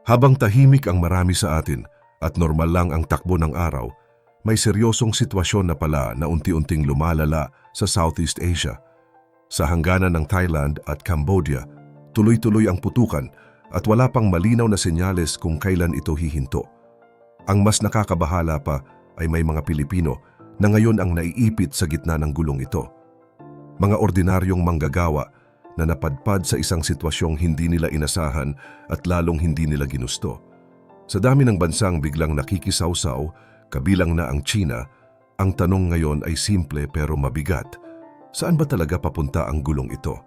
Habang tahimik ang marami sa atin at normal lang ang takbo ng araw, may seryosong sitwasyon na pala na unti-unting lumalala sa Southeast Asia. Sa hangganan ng Thailand at Cambodia, tuloy-tuloy ang putukan at wala pang malinaw na senyales kung kailan ito hihinto. Ang mas nakakabahala pa ay may mga Pilipino na ngayon ang naiipit sa gitna ng gulong ito. Mga ordinaryong manggagawa na napadpad sa isang sitwasyong hindi nila inasahan at lalong hindi nila ginusto. Sa dami ng bansang biglang nakikisawsaw, kabilang na ang China, ang tanong ngayon ay simple pero mabigat. Saan ba talaga papunta ang gulong ito?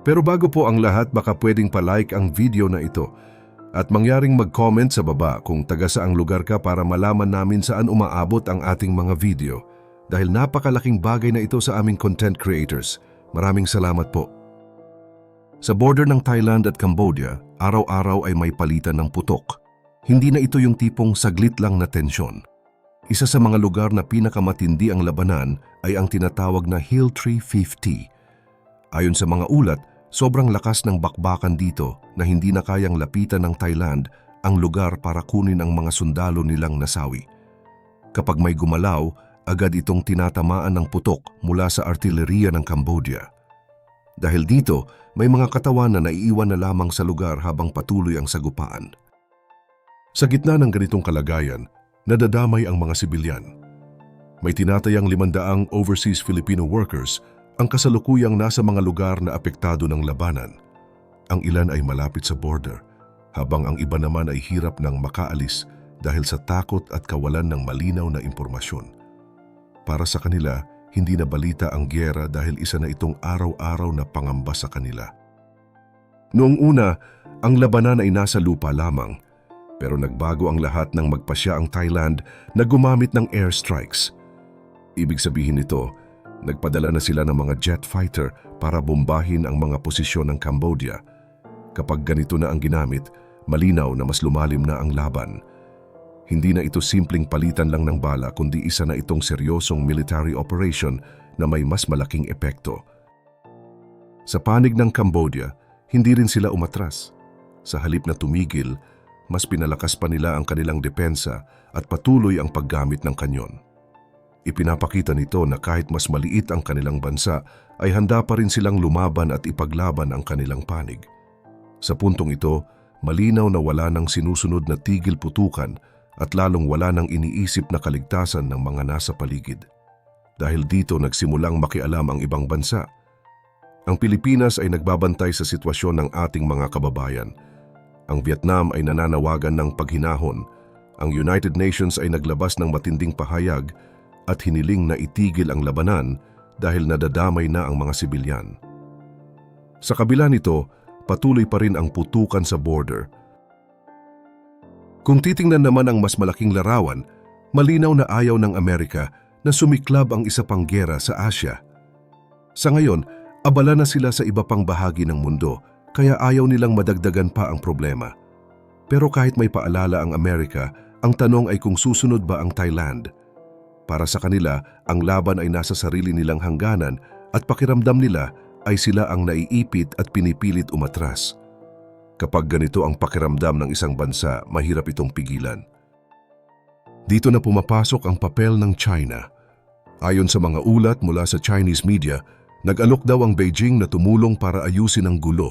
Pero bago po ang lahat, baka pwedeng pa-like ang video na ito at mangyaring mag-comment sa baba kung taga saang lugar ka para malaman namin saan umaabot ang ating mga video dahil napakalaking bagay na ito sa aming content creators. Maraming salamat po. Sa border ng Thailand at Cambodia, araw-araw ay may palitan ng putok. Hindi na ito yung tipong saglit lang na tensyon. Isa sa mga lugar na pinakamatindi ang labanan ay ang tinatawag na Hill 350. Ayon sa mga ulat, sobrang lakas ng bakbakan dito na hindi na kayang lapitan ng Thailand ang lugar para kunin ang mga sundalo nilang nasawi. Kapag may gumalaw, agad itong tinatamaan ng putok mula sa artilleriya ng Cambodia. Dahil dito, may mga katawan na naiiwan na lamang sa lugar habang patuloy ang sagupaan. Sa gitna ng ganitong kalagayan, nadadamay ang mga sibilyan. May tinatayang 500 overseas Filipino workers ang kasalukuyang nasa mga lugar na apektado ng labanan. Ang ilan ay malapit sa border, habang ang iba naman ay hirap ng makaalis dahil sa takot at kawalan ng malinaw na impormasyon. Para sa kanila, hindi na balita ang gyera dahil isa na itong araw-araw na pangamba sa kanila. Noong una, ang labanan ay nasa lupa lamang, pero nagbago ang lahat nang magpasya ang Thailand na gumamit ng airstrikes. Ibig sabihin nito, nagpadala na sila ng mga jet fighter para bombahin ang mga posisyon ng Cambodia. Kapag ganito na ang ginamit, malinaw na mas lumalim na ang laban. Hindi na ito simpleng palitan lang ng bala kundi isa na itong seryosong military operation na may mas malaking epekto. Sa panig ng Cambodia, hindi rin sila umatras. Sa halip na tumigil, mas pinalakas pa nila ang kanilang depensa at patuloy ang paggamit ng kanyon. Ipinapakita nito na kahit mas maliit ang kanilang bansa, ay handa pa rin silang lumaban at ipaglaban ang kanilang panig. Sa puntong ito, malinaw na wala nang sinusunod na tigil putukan at lalong wala nang iniisip na kaligtasan ng mga nasa paligid. Dahil dito nagsimulang makialam ang ibang bansa. Ang Pilipinas ay nagbabantay sa sitwasyon ng ating mga kababayan. Ang Vietnam ay nananawagan ng paghinahon. Ang United Nations ay naglabas ng matinding pahayag at hiniling na itigil ang labanan dahil nadadamay na ang mga sibilyan. Sa kabila nito, patuloy pa rin ang putukan sa border. Kung titingnan naman ang mas malaking larawan, malinaw na ayaw ng Amerika na sumiklab ang isa pang giyera sa Asia. Sa ngayon, abala na sila sa iba pang bahagi ng mundo, kaya ayaw nilang madagdagan pa ang problema. Pero kahit may paalala ang Amerika, ang tanong ay kung susunod ba ang Thailand. Para sa kanila, ang laban ay nasa sarili nilang hangganan at pakiramdam nila ay sila ang naiipit at pinipilit umatras. Kapag ganito ang pakiramdam ng isang bansa, mahirap itong pigilan. Dito na pumapasok ang papel ng China. Ayon sa mga ulat mula sa Chinese media, nag-alok daw ang Beijing na tumulong para ayusin ang gulo.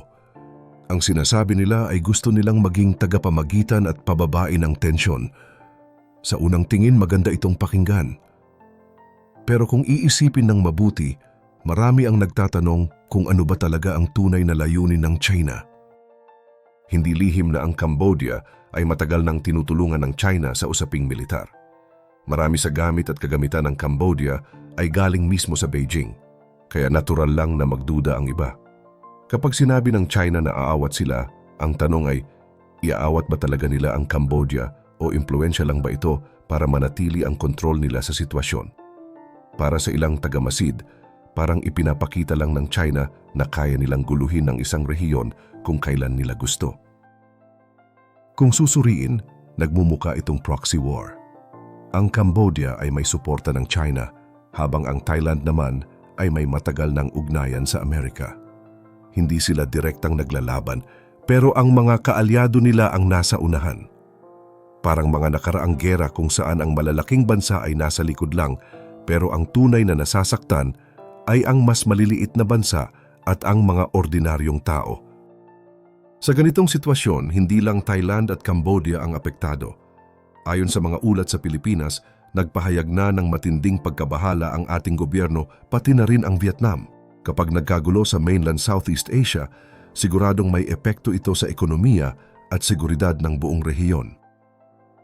Ang sinasabi nila ay gusto nilang maging tagapamagitan at pababain ang tensyon. Sa unang tingin, maganda itong pakinggan. Pero kung iisipin ng mabuti, marami ang nagtatanong kung ano ba talaga ang tunay na layunin ng China. Hindi lihim na ang Cambodia ay matagal nang tinutulungan ng China sa usaping militar. Marami sa gamit at kagamitan ng Cambodia ay galing mismo sa Beijing, kaya natural lang na magduda ang iba. Kapag sinabi ng China na aawat sila, ang tanong ay, iaawat ba talaga nila ang Cambodia o impluensya lang ba ito para manatili ang kontrol nila sa sitwasyon? Para sa ilang tagamasid, parang ipinapakita lang ng China na kaya nilang guluhin ang isang rehiyon kung kailan nila gusto. Kung susuriin, nagmumuka itong proxy war. Ang Cambodia ay may suporta ng China, habang ang Thailand naman ay may matagal ng ugnayan sa Amerika. Hindi sila direktang naglalaban, pero ang mga kaalyado nila ang nasa unahan. Parang mga nakaraang gera kung saan ang malalaking bansa ay nasa likod lang, pero ang tunay na nasasaktan ay ang mas maliliit na bansa at ang mga ordinaryong tao. Sa ganitong sitwasyon, hindi lang Thailand at Cambodia ang apektado. Ayon sa mga ulat sa Pilipinas, nagpahayag na ng matinding pagkabahala ang ating gobyerno pati na rin ang Vietnam. Kapag nagkagulo sa mainland Southeast Asia, siguradong may epekto ito sa ekonomiya at seguridad ng buong rehiyon.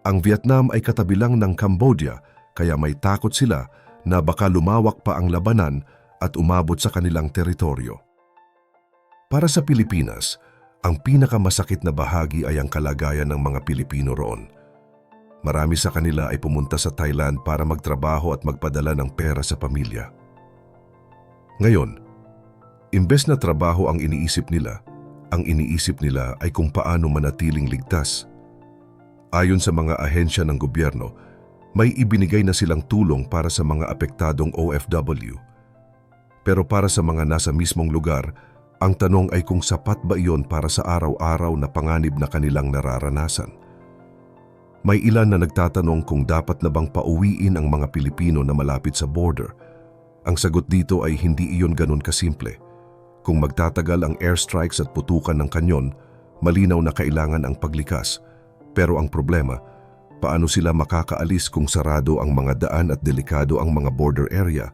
Ang Vietnam ay katabi lang ng Cambodia, kaya may takot sila na baka lumawak pa ang labanan at umabot sa kanilang teritoryo. Para sa Pilipinas, ang pinakamasakit na bahagi ay ang kalagayan ng mga Pilipino roon. Marami sa kanila ay pumunta sa Thailand para magtrabaho at magpadala ng pera sa pamilya. Ngayon, imbes na trabaho ang iniisip nila ay kung paano manatiling ligtas. Ayon sa mga ahensya ng gobyerno, may ibinigay na silang tulong para sa mga apektadong OFW. Pero para sa mga nasa mismong lugar, ang tanong ay kung sapat ba iyon para sa araw-araw na panganib na kanilang nararanasan. May ilan na nagtatanong kung dapat na bang pauwiin ang mga Pilipino na malapit sa border. Ang sagot dito ay hindi iyon ganun kasimple. Kung magtatagal ang airstrikes at putukan ng kanyon, malinaw na kailangan ang paglikas. Pero ang problema, paano sila makakaalis kung sarado ang mga daan at delikado ang mga border area?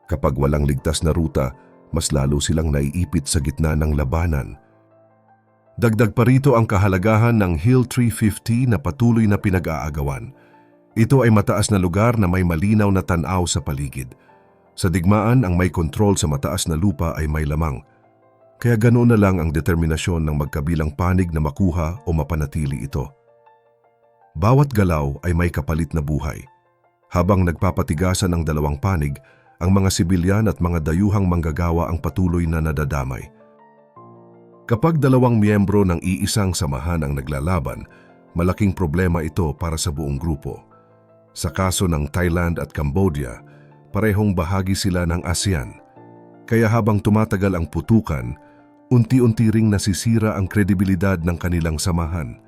Kapag walang ligtas na ruta, mas lalo silang naiipit sa gitna ng labanan. Dagdag pa rito ang kahalagahan ng Hill 350 na patuloy na pinag-aagawan. Ito ay mataas na lugar na may malinaw na tanaw sa paligid. Sa digmaan, ang may kontrol sa mataas na lupa ay may lamang. Kaya ganoon na lang ang determinasyon ng magkabilang panig na makuha o mapanatili ito. Bawat galaw ay may kapalit na buhay. Habang nagpapatigasan ang dalawang panig, ang mga sibilyan at mga dayuhang manggagawa ang patuloy na nadadamay. Kapag dalawang miyembro ng iisang samahan ang naglalaban, malaking problema ito para sa buong grupo. Sa kaso ng Thailand at Cambodia, parehong bahagi sila ng ASEAN. Kaya habang tumatagal ang putukan, unti-unti ring nasisira ang kredibilidad ng kanilang samahan.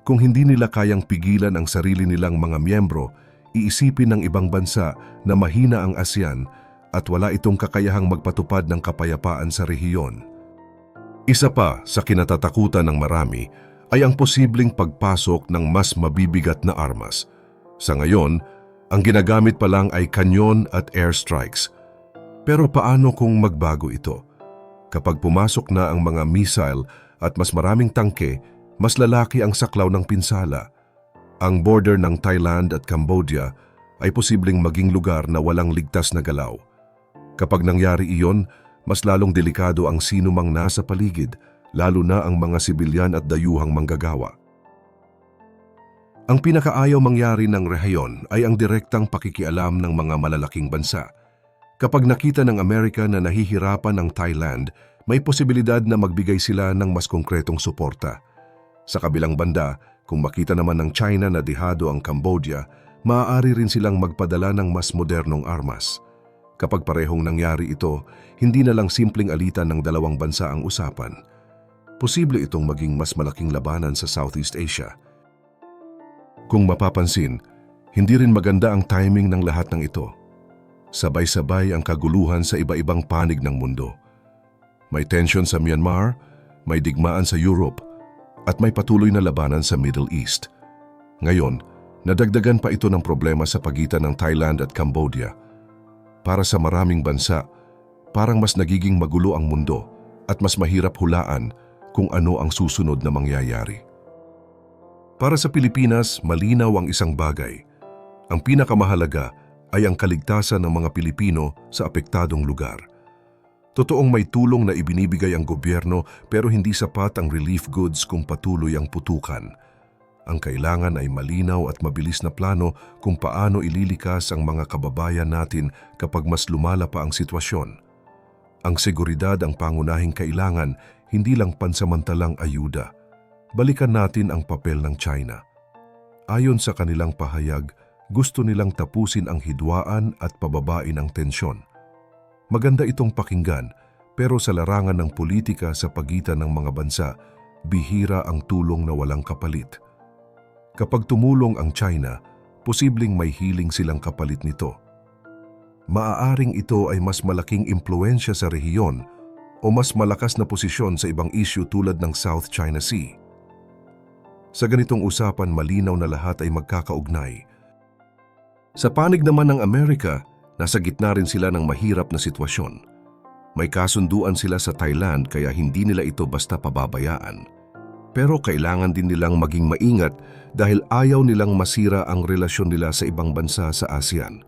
Kung hindi nila kayang pigilan ang sarili nilang mga miyembro, iisipin ng ibang bansa na mahina ang ASEAN at wala itong kakayahang magpatupad ng kapayapaan sa rehiyon. Isa pa sa kinatatakutan ng marami ay ang posibleng pagpasok ng mas mabibigat na armas. Sa ngayon, ang ginagamit pa lang ay kanyon at airstrikes. Pero paano kung magbago ito? Kapag pumasok na ang mga missile at mas maraming tangke, mas lalaki ang saklaw ng pinsala. Ang border ng Thailand at Cambodia ay posibleng maging lugar na walang ligtas na galaw. Kapag nangyari iyon, mas lalong delikado ang sinumang nasa paligid, lalo na ang mga sibilyan at dayuhang manggagawa. Ang pinakaayaw mangyari ng rehiyon ay ang direktang pakikialam ng mga malalaking bansa. Kapag nakita ng Amerika na nahihirapan ang Thailand, may posibilidad na magbigay sila ng mas konkretong suporta. Sa kabilang banda, kung makita naman ng China na dihado ang Cambodia, maaari rin silang magpadala ng mas modernong armas. Kapag parehong nangyari ito, hindi na lang simpleng alitan ng dalawang bansa ang usapan. Posible itong maging mas malaking labanan sa Southeast Asia. Kung mapapansin, hindi rin maganda ang timing ng lahat ng ito. Sabay-sabay ang kaguluhan sa iba-ibang panig ng mundo. May tension sa Myanmar, may digmaan sa Europe, at may patuloy na labanan sa Middle East. Ngayon, nadagdagan pa ito ng problema sa pagitan ng Thailand at Cambodia. Para sa maraming bansa, parang mas nagiging magulo ang mundo at mas mahirap hulaan kung ano ang susunod na mangyayari. Para sa Pilipinas, malinaw ang isang bagay. Ang pinakamahalaga ay ang kaligtasan ng mga Pilipino sa apektadong lugar. Totoong may tulong na ibinibigay ang gobyerno pero hindi sapat ang relief goods kung patuloy ang putukan. Ang kailangan ay malinaw at mabilis na plano kung paano ililikas ang mga kababayan natin kapag mas lumala pa ang sitwasyon. Ang seguridad ang pangunahing kailangan, hindi lang pansamantalang ayuda. Balikan natin ang papel ng China. Ayon sa kanilang pahayag, gusto nilang tapusin ang hidwaan at pababain ang tensyon. Maganda itong pakinggan, pero sa larangan ng politika sa pagitan ng mga bansa, bihira ang tulong na walang kapalit. Kapag tumulong ang China, posibleng may hiling silang kapalit nito. Maaaring ito ay mas malaking impluensya sa rehiyon o mas malakas na posisyon sa ibang issue tulad ng South China Sea. Sa ganitong usapan, malinaw na lahat ay magkakaugnay. Sa panig naman ng Amerika, nasa gitna rin sila ng mahirap na sitwasyon. May kasunduan sila sa Thailand kaya hindi nila ito basta pababayaan. Pero kailangan din nilang maging maingat dahil ayaw nilang masira ang relasyon nila sa ibang bansa sa ASEAN.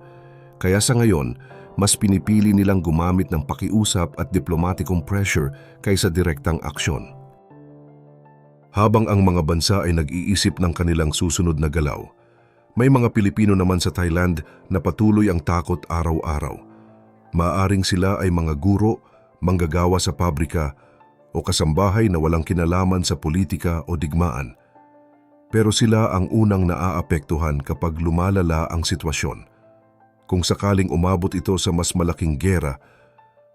Kaya sa ngayon, mas pinipili nilang gumamit ng pakiusap at diplomatikong pressure kaysa direktang aksyon. Habang ang mga bansa ay nag-iisip ng kanilang susunod na galaw, may mga Pilipino naman sa Thailand na patuloy ang takot araw-araw. Maaring sila ay mga guro, manggagawa sa pabrika, o kasambahay na walang kinalaman sa politika o digmaan. Pero sila ang unang naaapektuhan kapag lumalala ang sitwasyon. Kung sakaling umabot ito sa mas malaking giyera,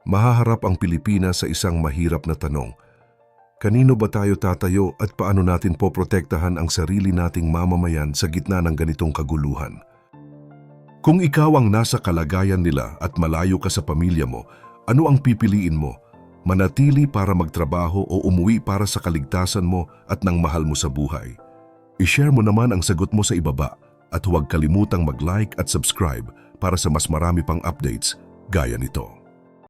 mahaharap ang Pilipinas sa isang mahirap na tanong. Kanino ba tayo tatayo at paano natin poprotektahan ang sarili nating mamamayan sa gitna ng ganitong kaguluhan? Kung ikaw ang nasa kalagayan nila at malayo ka sa pamilya mo, ano ang pipiliin mo? Manatili para magtrabaho o umuwi para sa kaligtasan mo at ng mahal mo sa buhay? I-share mo naman ang sagot mo sa ibaba at huwag kalimutang mag-like at subscribe para sa mas marami pang updates gaya nito.